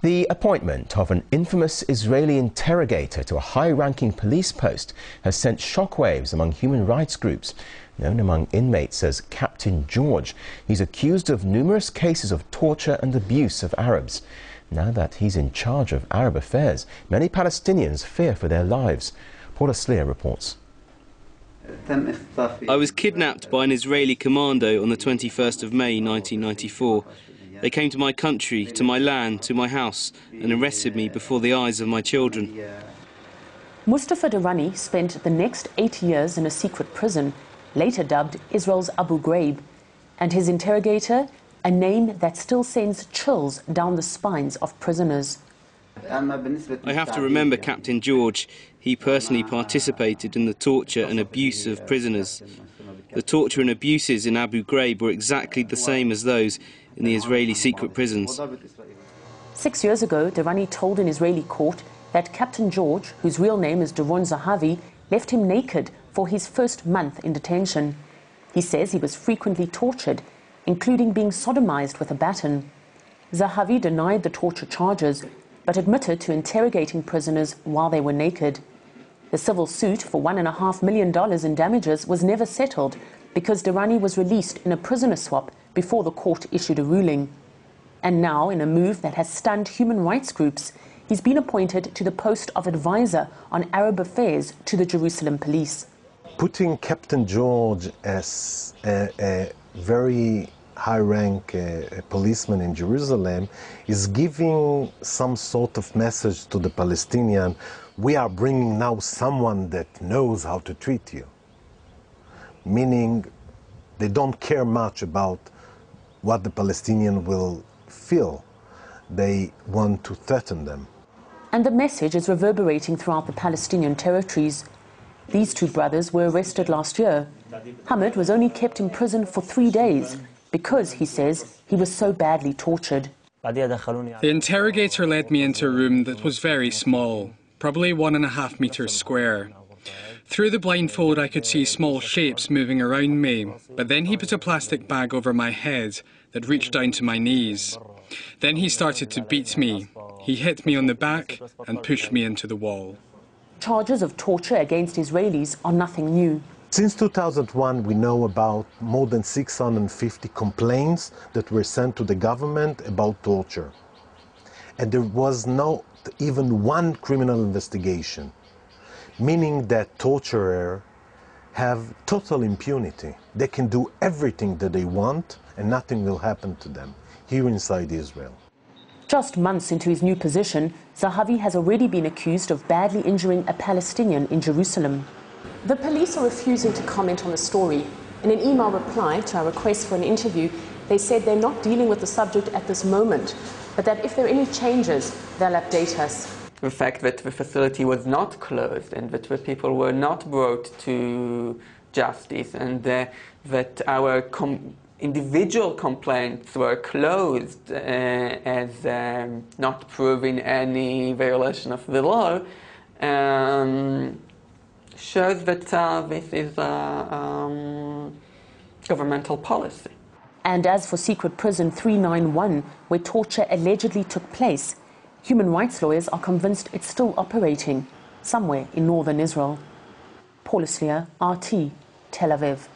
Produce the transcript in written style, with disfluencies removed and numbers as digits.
The appointment of an infamous Israeli interrogator to a high-ranking police post has sent shockwaves among human rights groups. Known among inmates as Captain George, he's accused of numerous cases of torture and abuse of Arabs. Now that he's in charge of Arab affairs, many Palestinians fear for their lives. Paula Slier reports. I was kidnapped by an Israeli commando on the 21st of May 1994. They came to my country, to my land, to my house, and arrested me before the eyes of my children. Mustafa Durrani spent the next 8 years in a secret prison, later dubbed Israel's Abu Ghraib, and his interrogator, a name that still sends chills down the spines of prisoners. I have to remember Captain George. He personally participated in the torture and abuse of prisoners. The torture and abuses in Abu Ghraib were exactly the same as those in the Israeli secret prisons. 6 years ago, Durrani told an Israeli court that Captain George, whose real name is Doron Zahavi, left him naked for his first month in detention. He says he was frequently tortured, including being sodomized with a baton. Zahavi denied the torture charges, but admitted to interrogating prisoners while they were naked. The civil suit for $1.5 million in damages was never settled because Durrani was released in a prisoner swap before the court issued a ruling. And now, in a move that has stunned human rights groups, he's been appointed to the post of advisor on Arab affairs to the Jerusalem police. Putting Captain George as a very high-rank policeman in Jerusalem is giving some sort of message to the Palestinian: we are bringing now someone that knows how to treat you. Meaning they don't care much about what the Palestinian will feel. They want to threaten them. And the message is reverberating throughout the Palestinian territories. These two brothers were arrested last year. Hamid was only kept in prison for 3 days because, he says, he was so badly tortured. The interrogator led me into a room that was very small, probably 1.5 meters square. Through the blindfold I could see small shapes moving around me, but then he put a plastic bag over my head that reached down to my knees. Then he started to beat me. He hit me on the back and pushed me into the wall. Charges of torture against Israelis are nothing new. Since 2001, we know about more than 650 complaints that were sent to the government about torture. And there was not even one criminal investigation, meaning that torturers have total impunity. They can do everything that they want and nothing will happen to them here inside Israel. Just months into his new position, Zahavi has already been accused of badly injuring a Palestinian in Jerusalem. The police are refusing to comment on the story. In an email reply to our request for an interview, they said they're not dealing with the subject at this moment, but that if there are any changes, they'll update us. The fact that the facility was not closed and that the people were not brought to justice, and that our individual complaints were closed as not proving any violation of the law, shows that this is a governmental policy. And as for secret prison 391, where torture allegedly took place, human rights lawyers are convinced it's still operating somewhere in northern Israel. Paula Slier, RT, Tel Aviv.